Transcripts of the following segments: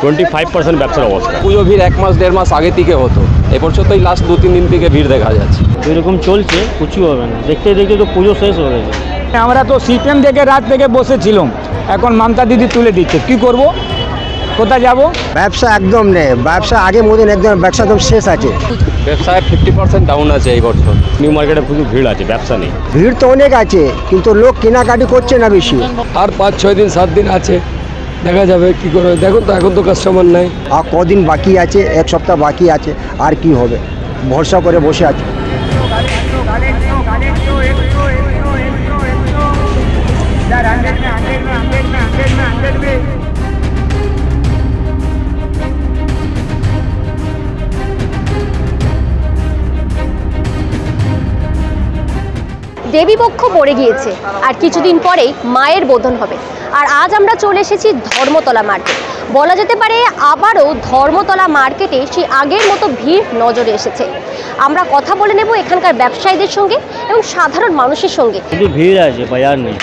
25% ব্যবসার অবস্থা। পুজো ভিড় 1 মাস 1.5 মাস আগে থেকে হতো, এবছর তো এই লাস্ট 2-3 দিন থেকে ভিড় দেখা যাচ্ছে। এরকম চলছে, কিছু হবে না, দেখতে দেখতে তো পুজো শেষ হয়ে গেছে। আমরা তো সিপিএম থেকে রাত থেকে বসেছিলাম, এখন মমতা দিদি তুলে দিচ্ছে, কি করব, কোথায় যাব? ব্যবসা একদম নেই, ব্যবসা আগে মতন একদম ব্যবসা একদম শেষ আছে। ব্যবসায় 50% ডাউন আছে এই বছর। নিউ মার্কেটে প্রচুর ভিড় আছে, ব্যবসা নেই। ভিড় তো অনেক আছে, কিন্তু লোক কেনাকাটি করছে না বেশি। আর 5-6 দিন 7 দিন আছে, দেখা যাবে কি করে। দেখুন তো এখন তো কাস্টমার নাই। আর কদিন বাকি আছে, 1 সপ্তাহ বাকি আছে, আর কি হবে, ভরসা করে বসে আছে। দেবীপক্ষ পড়ে গিয়েছে আর কিছুদিন পরেই মায়ের বোধন হবে। আর আজ আমরা চলে এসেছি ধর্মতলা মার্কেট। বলা যেতে পারে আবারও ধর্মতলা মার্কেটে সেই আগের মতো ভিড় নজরে এসেছে। আমরা কথা বলে নেব এখানকার ব্যবসায়ীদের সঙ্গে এবং সাধারণ মানুষের সঙ্গে। কিন্তু ভিড় আছে, বাজার নেই।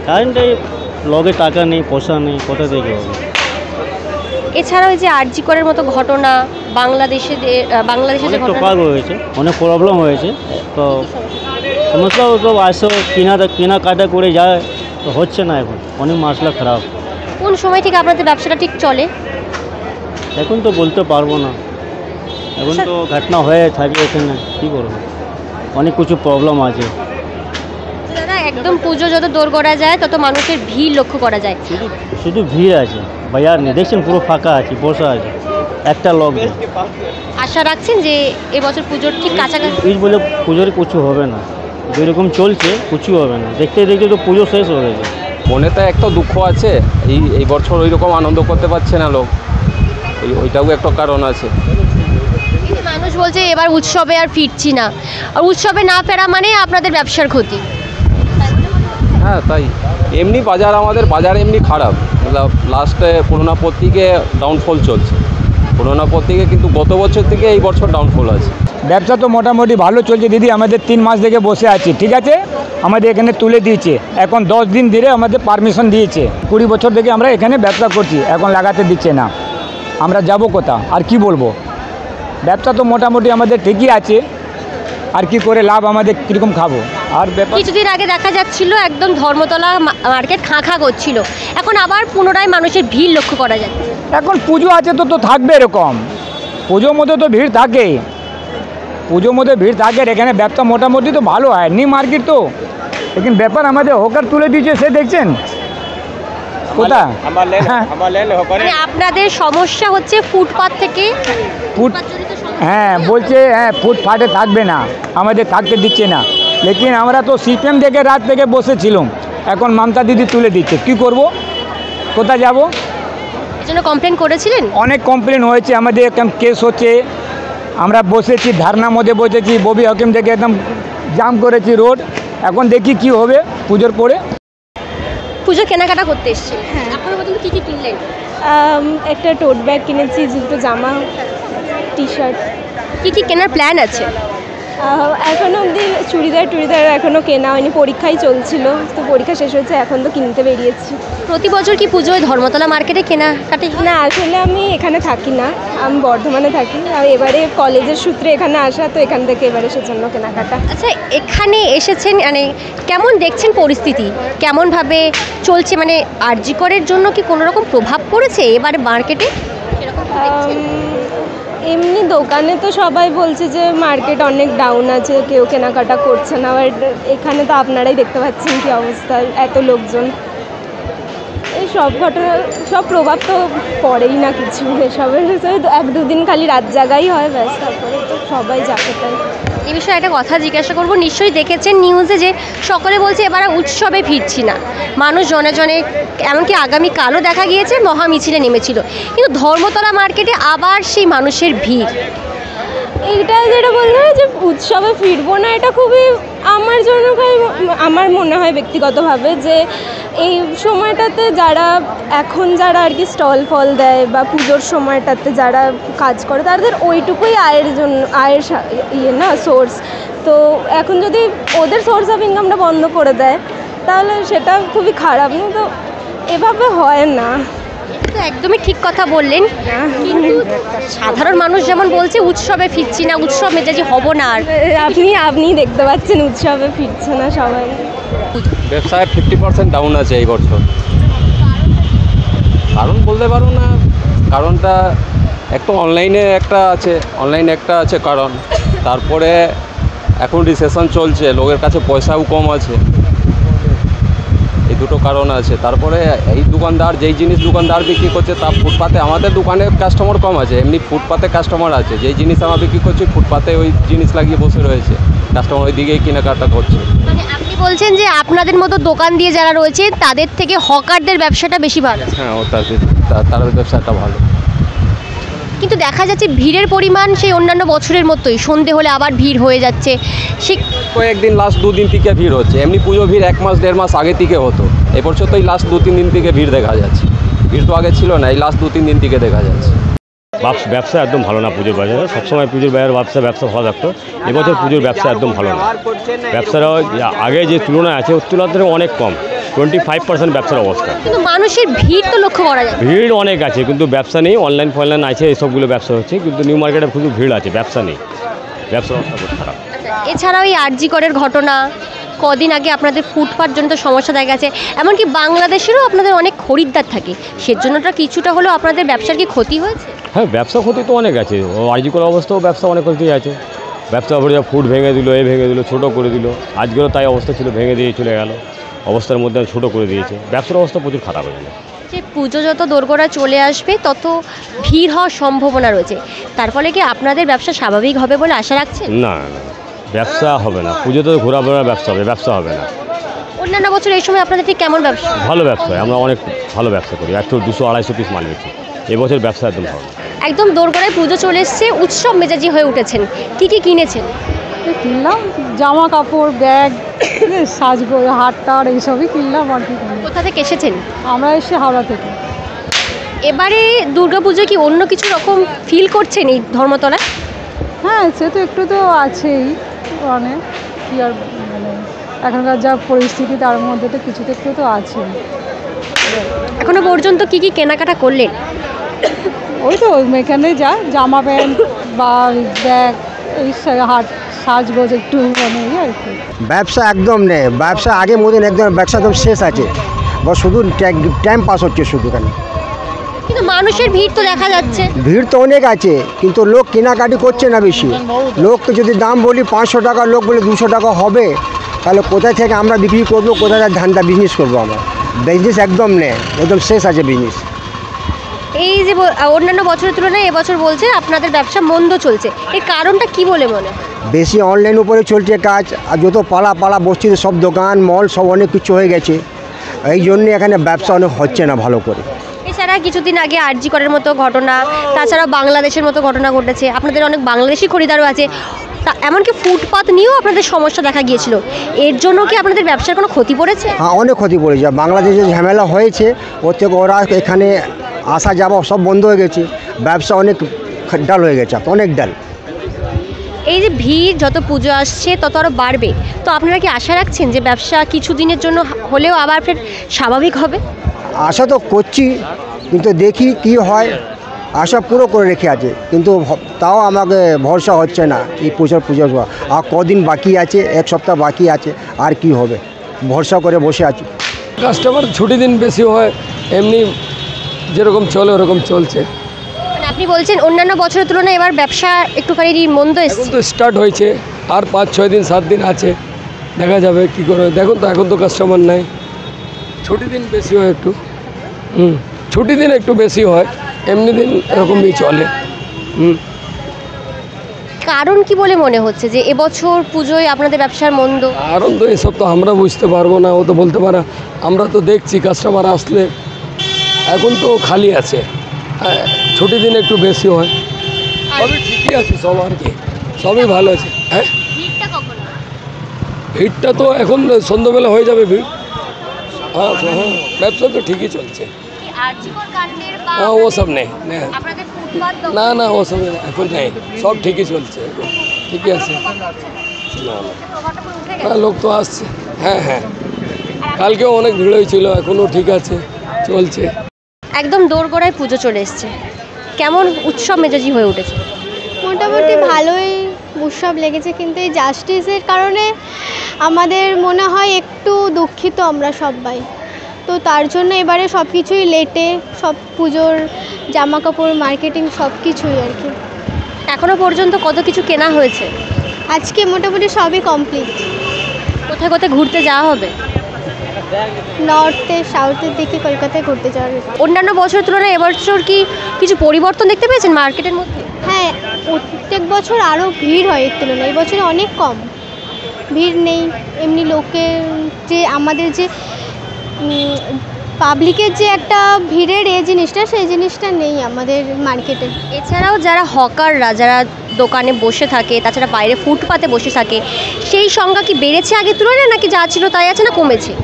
কারণটা লগে টাকা নেই, পয়সা নেই, কোথা থেকে হবে? এছাড়াও যে আরজি করের মতো ঘটনা বাংলাদেশে যে ঘটনা হয়েছে, অনেক প্রবলেম হয়েছে, তো সমস্যা সব আসো কেনাকাটা করে যায়, তো হচ্ছে না, এখন অনেক মশলা খারাপ। কোন সময় থেকে আপনাদের ব্যবসাটা ঠিক চলে এখন তো বলতে পারবো না, এখন তো ঘটনা হয়ে থাকে এখানে, কী করবো, অনেক কিছু প্রবলেম আছে। দাদা একদম পুজো যত দৌড় করা যায় তত মানুষের ভিড় লক্ষ্য করা যায়। শুধু ভিড় আছে, বাজার নেই, দেখছেন পুরো ফাঁকা আছে, বসা আছে, একটা লোক নেই। আশা রাখছেন যে এবছর পুজোর ঠিক কাছাকাছি বলে পুজোর কিছু হবে না, যেরকম চলছে কিছু হবে না, দেখতে দেখতে তো পুজো শেষ হয়ে গেছে। মনেতে একটা দুঃখ আছে, এই বছর ওই রকম আনন্দ করতে পারছে না লোক, ওইটাও একটা কারণ আছে। মানুষ বলছে এবার উৎসবে আর ফিরছি না, আর উৎসবে না ফেরা মানে আপনাদের ব্যবসার ক্ষতি। হ্যাঁ তাই, এমনি আমাদের বাজার এমনি খারাপ, লাস্টে করোনা পর থেকে ডাউনফল চলছে, করোনা পর থেকে, কিন্তু গত বছর থেকে এই বছর ডাউনফল আছে। ব্যবসা তো মোটামুটি ভালো চলছে দিদি, আমাদের 3 মাস থেকে বসে আছি, ঠিক আছে, আমাদের এখানে তুলে দিয়েছে, এখন 10 দিন ধরে আমাদের পারমিশন দিয়েছে। 20 বছর থেকে আমরা এখানে ব্যবসা করছি, এখন লাগাতে দিচ্ছে না, আমরা যাব কোথা, আর কি বলবো। ব্যবসা তো মোটামুটি আমাদের ঠিকই আছে, আর কি করে লাভ, আমাদের কীরকম খাবো। আর কিছুদিন আগে দেখা যাচ্ছিল একদম ধর্মতলা মার্কেট খাঁ করছিল, এখন আবার পুনরায় মানুষের ভিড় লক্ষ্য করা যাচ্ছে। এখন পুজো আছে তো থাকবে এরকম, পুজোর মধ্যে তো ভিড় থাকে, পুজোর মধ্যে ভিড় থাকে, এখানে ব্যবসা মোটামুটি তো ভালো হয়, নিউ মার্কেট তো, लेकिन ব্যাপার আমাদের হকার তুলে দিয়েছে, সে দেখছেন কোথা। আপনাদের সমস্যা হচ্ছে ফুটপাত থেকে, হ্যাঁ বলছে, হ্যাঁ ফুটপাতে থাকবে না, আমাদের থাকতে দিচ্ছে না, লেকিন আমরা তো সিপিএম থেকে রাত থেকে বসেছিলাম, এখন মমতা দিদি তুলে দিচ্ছে, কি করব, কোথায় যাব। এজন্য কমপ্লেন করেছিলেন? অনেক কমপ্লেন হয়েছে, আমাদের একদম কেস হচ্ছে, আমরা বসেছি ধারনার মধ্যে বসেছি, ববি হকিম থেকে একদম জাম করেছি রোড, এখন দেখি কি হবে পুজোর পরে। পুজো কেনাকাটা করতে এসেছেন, আপনার মতন কী কী কিনলেন? একটা টোট ব্যাগ কিনেছি, দুটো জামা, টি শার্ট। কী কী কেনার প্ল্যান আছে? এখনও অবধি চুড়িদার এখনও কেনা হয়নি, পরীক্ষাই চলছিল, তো পরীক্ষা শেষ হয়েছে, এখন তো কিনতে বেরিয়েছি। প্রতি বছর কি পুজোয় ধর্মতলা মার্কেটে কেনাকাটি? না, আসলে আমি এখানে থাকি না, আমি বর্ধমানে থাকি, আর এবারে কলেজের সূত্রে এখানে আসা, তো এখান থেকে এবারে সেজন্য কেনাকাটা। আচ্ছা, এখানে এসেছেন, মানে কেমন দেখছেন পরিস্থিতি, কেমনভাবে চলছে, মানে আরজি করের জন্য কি কোনো রকম প্রভাব পড়েছে এবারে মার্কেটে? এমনি দোকানে তো সবাই বলছে যে মার্কেট অনেক ডাউন আছে, কেউ কেনাকাটা করছে না, আর এখানে তো আপনারাই দেখতে পাচ্ছেন কী অবস্থা, এত লোকজন, এই সব ঘটনা, সব প্রভাব তো পড়েই না কিছু, এসবের 1-2 দিন খালি রাত জাগাই হয়, ব্যাস, তারপরে তো সবাই যাকে তাই। এই বিষয়ে একটা কথা জিজ্ঞাসা করবো, নিশ্চয়ই দেখেছেন নিউজে যে সকলে বলছে এবার উৎসবে ফিরছি না, মানুষ জনে জনে, এমনকি আগামীকালও দেখা গিয়েছে মহা মিছিলে নেমেছিল, কিন্তু ধর্মতলা মার্কেটে আবার সেই মানুষের ভিড়। এইটা যেটা বলতে হয় যে উৎসবে ফিরবো না, এটা খুবই আমার জন্য, আমার মনে হয় ব্যক্তিগতভাবে যে এই সময়টাতে যারা আর কি স্টল ফল দেয় বা পুজোর সময়টাতে যারা কাজ করে, তাদের ওইটুকুই আয়ের সোর্স, তো এখন যদি ওদের সোর্স অফ ইনকামটা বন্ধ করে দেয় তাহলে সেটা খুবই খারাপ, তো এভাবে হয় না। তো একদমই ঠিক কথা বললেন, কিন্তু সাধারণ মানুষ যেমন বলছে উৎসবে ফিরছি না, উৎসব মেজাজি হব না আর। আপনি দেখতে পাচ্ছেন উৎসবে ফিরছে না সবাই। ব্যবসায় 50% ডাউন আছে এই বছর। কারণ বলতে পারবো না, কারণটা একটু অনলাইনে একটা আছে কারণ, তারপরে এখন রিসেশন চলছে, লোকের কাছে পয়সাও কম আছে, এই দুটো কারণ আছে। তারপরে এই যেই জিনিস দোকানদার বিক্রি করছে তা ফুটপাতে, আমাদের দোকানে কাস্টমার কম আছে, এমনি ফুটপাতে কাস্টমার আছে, যেই জিনিস আমরা বিক্রি করছি ফুটপাতে ওই জিনিস লাগিয়ে বসে রয়েছে, কাস্টমার ওই দিকেই কেনাকাটা করছে। মানে আপনি বলছেন যে আপনাদের মতো দোকান দিয়ে যারা রয়েছে তাদের থেকে হকারদের ব্যবসাটা বেশি ভালো। হ্যাঁ, তাদের ব্যবসাটা ভালো। কিন্তু দেখা যাচ্ছে ভিড়ের পরিমাণ সেই অন্যান্য বছরের মতোই, সন্ধে হলে আবার ভিড় হয়ে যাচ্ছে। সে কয়েকদিন লাস্ট 2 দিন থেকে ভিড় হচ্ছে, এমনি পুজো ভিড় 1 মাস 1.5 মাস আগে থেকে হতো, এবছর তো এই লাস্ট 2-3 দিন থেকে ভিড় দেখা যাচ্ছে। ভিড় তো আগে ছিল না, এই লাস্ট 2-3 দিন থেকে দেখা যাচ্ছে। ব্যবসা একদম ভালো না পুজোর বাজারে। সবসময় পুজোর বাজার ব্যবসা ভালো থাকতো, এবছর পুজোর ব্যবসা একদম ভালো না। ব্যবসাটা আগে যে তুলনায় আছে ওর তুলনায় অনেক কম, 25% ব্যবসার অবস্থা। কিন্তু মানুষের ভিড় তো লক্ষ্য করা যায়। ভিড় অনেক আছে কিন্তু ব্যবসা নেই, অনলাইন ফনলাইন আছে, এইসবগুলো ব্যবসা হচ্ছে, কিন্তু নিউ মার্কেটে শুধু ভিড় আছে, ব্যবসা নেই, ব্যবসার অবস্থা খুব খারাপ। এছাড়াও এই আরজি করের ঘটনা, কদিন আগে আপনাদের ফুটপাত জনিত সমস্যা দেখা গেছে, এমনকি বাংলাদেশেরও আপনাদের অনেক খরিদ্দার থাকে, সেজন্যটা কিছুটা হলেও আপনাদের ব্যবসার কি ক্ষতি হয়েছে? হ্যাঁ, ব্যবসা ক্ষতি তো অনেক আছে, আরজি করার অবস্থাও ব্যবসা অনেক ক্ষতি আছে। ব্যবসা করে ফুট ভেঙে দিল, ভেঙে দিল, ছোটো করে দিল, আজকেরও তাই অবস্থা ছিল, ভেঙে দিয়ে চলে গেল, অবস্থার মধ্যে ছোটো করে দিয়েছে, ব্যবসার অবস্থা প্রচুর খারাপ হয়ে গেল। যে পুজো যত দোরগোড়া চলে আসবে তত ভিড় হওয়ার সম্ভাবনা রয়েছে, তার ফলে কি আপনাদের ব্যবসা স্বাভাবিক হবে বলে আশা রাখছেন? না, ব্যবসা হবে না, পুজোতে ঘোরাফেরা ব্যবসা হবে না। অন্যান্য বছর এই সময় আপনাদের ঠিক কেমন ব্যবসা? ভালো ব্যবসা হয়, আমরা অনেক ভালো ব্যবসা করি, 200-250 পিস মাল বেচি, এবছর ব্যবসা একদম ভালো না। একদম দোরগোড়ায় পুজো চলে এসছে, উৎসব মেজাজি হয়ে উঠেছেন, কি কি কিনেছেন? কিনলাম জামা কাপড়, ব্যাগ, সাজগোজ, হার এইসবই কিনলাম আর কি। কোথা থেকে এসেছেন? আমরা এসে হাওড়া থেকে। এবারে দুর্গাপুজো কি অন্য কিছু রকম ফিল করছেন এই ধর্মতলায়? হ্যাঁ, সে তো একটু তো আছেই, মানে কি আর মানে এখনকার যা পরিস্থিতি তার মধ্যে তো কিছু তো একটু তো আছে। এখনো পর্যন্ত কি কি কেনাকাটা করলেন? ওই তো এখানে যা জামা প্যান্ট বা ব্যাগ, এই হাট সাজগোজ একটু মানে এই আর কি। ব্যবসা একদম নেই, ব্যবসা আগে মতন একদম ব্যবসা একদম শেষ আছে, বা শুধু টাইম পাস হচ্ছে শুধু। কেন? কিন্তু মানুষের ভিড় তো দেখা যাচ্ছে। ভিড় তো অনেক আছে, কিন্তু লোক কেনাকাটি করছে না বেশি। লোককে যদি দাম বলি 500 টাকা, লোক বলে 200 টাকা হবে, তাহলে কোথায় থেকে আমরা বিক্রি করবো, কোথায় ধান্দা বিজনেস করবো? আমরা বিজনেস একদম নেই, একদম শেষ আছে বিজনেস। এই যে অন্যান্য বছরের তুলনায় এবছর বলছে আপনাদের ব্যবসা মন্দ চলছে, এর কারণটা কি বলে মনে? বেশি অনলাইন উপরে চলছে কাজ, আর যত পালা বস্তিতে সব দোকান মল সব অনেক কিছু হয়ে গেছে, এই জন্যে এখানে ব্যবসা অনেক হচ্ছে না ভালো করে। এছাড়া কিছুদিন আগে আরজি করের মতো ঘটনা, তাছাড়া বাংলাদেশের মতো ঘটনা ঘটেছে, আপনাদের অনেক বাংলাদেশি খরিদারও আছে, তা এমনকি ফুটপাত নিয়েও আপনাদের সমস্যা দেখা গিয়েছিল, এর জন্য কি আপনাদের ব্যবসার কোনো ক্ষতি পড়েছে? হ্যাঁ, অনেক ক্ষতি পড়েছে। বাংলাদেশে ঝামেলা হয়েছে, ওর থেকে ওরা এখানে আসা যাওয়া সব বন্ধ হয়ে গেছে, ব্যবসা অনেক ডাল হয়ে গেছে, অনেক ডাল। এই যে ভিড় যত পুজো আসছে তত আরও বাড়বে, তো আপনারা কি আশা রাখছেন যে ব্যবসা কিছুদিনের জন্য হলেও আবার ফের স্বাভাবিক হবে? আশা তো করছি, কিন্তু দেখি কি হয়। আশা পুরো করে রেখে আছে, কিন্তু তাও আমাকে ভরসা হচ্ছে না এই পুজো আর কদিন বাকি আছে, 1 সপ্তাহ বাকি আছে, আর কি হবে, ভরসা করে বসে আছি। কাস্টমার ছুটি দিন বেশি হয়, এমনি যেরকম চলে ওরকম চলছে। মানে আপনি বলছেন অন্যান্য বছরের তুলনায় এবার ব্যবসা একটুখানি মন্দ এখন এসেছে? তো স্টার্ট হয়েছে, আর 5-6 দিন 7 দিন আছে, দেখা যাবে কি করে। দেখুন তো এখন তো কাস্টমার নাই, ছুটি দিন বেশি হয় একটু, ছুটি দিন একটু বেশি হয়, এমনি দিন এরকমই চলে। কারণ কি বলে মনে হচ্ছে যে এবছর পুজোয় আপনাদের ব্যবসার মন্দ? কারণ তো এসব তো আমরা বুঝতে পারবো না, ও তো বলতে পারে। আমরা তো দেখছি কাস্টমার আসলে এখন তো খালি আছে, ছুটি দিন একটু বেশি হয়, সবই ঠিকই আছে, সব আর কি সবই ভালো আছে। হ্যাঁ, ভিড়টা তো এখন সন্ধ্যাবেলা হয়ে যাবে ভিড়। হ্যাঁ, ব্যবসা তো ঠিকই চলছে। হ্যাঁ, ও সব নেই, না ও সব এখন নেই, সব ঠিকই চলছে, ঠিকই আছে। হ্যাঁ, লোক তো আসছে। হ্যাঁ, কালকেও অনেক ভিড় হয়েছিল, এখনও ঠিক আছে, চলছে। একদম দোরগোড়ায় পুজো চলে এসছে, কেমন উৎসব মেজাজি হয়ে উঠেছে? মোটামুটি ভালোই উৎসব লেগেছে, কিন্তু এই জাস্টিসের কারণে আমাদের মনে হয় একটু দুঃখিত আমরা সবাই। তো তার জন্য এবারে সব কিছুই লেটে, সব পুজোর জামা কাপড় মার্কেটিং সব কিছুই আর কি। এখনো পর্যন্ত কত কিছু কেনা হয়েছে? আজকে মোটামুটি সবই কমপ্লিট। কোথায় কোথায় ঘুরতে যাওয়া হবে? নর্থে, সাউথের দিকে কলকাতায় ঘুরতে যাওয়ার। অন্যান্য বছরের তুলনায় এবছর কি কিছু পরিবর্তন দেখতে পেয়েছেন মার্কেটের মধ্যে? হ্যাঁ, প্রত্যেক বছর আরও ভিড় হয় এর তুলনায়, এই বছরে অনেক কম ভিড় নেই। এমনি লোকের যে আমাদের যে পাবলিকের যে একটা ভিড়ের এই জিনিসটা, সেই জিনিসটা নেই আমাদের মার্কেটে। এছাড়াও যারা হকাররা, যারা দোকানে বসে থাকে, তাছাড়া বাইরে ফুটপাতে বসে থাকে, সেই সংখ্যা কি বেড়েছে আগের তুলনায়, নাকি যা ছিল তাই আছে, না কমেছে?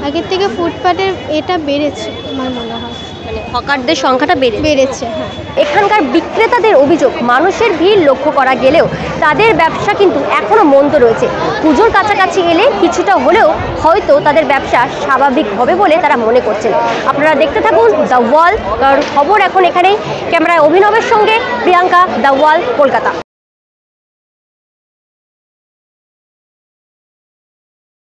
আগের থেকে ফুটপাতের এটা বেড়েছে আমার মনে হয়, মানে হকারদের সংখ্যাটা বেড়েছে। হ্যাঁ, এখানকার বিক্রেতাদের অভিযোগ, মানুষের ভিড় লক্ষ্য করা গেলেও তাদের ব্যবসা কিন্তু এখনও মন্দ রয়েছে। পুজোর কাছাকাছি এলে কিছুটা হলেও হয়তো তাদের ব্যবসা স্বাভাবিক হবে বলে তারা মনে করছেন। আপনারা দেখতে থাকুন দ্য ওয়াল, কারণ খবর এখন এখানেই। ক্যামেরায় অভিনবের সঙ্গে প্রিয়াঙ্কা, দ্য ওয়াল, কলকাতা।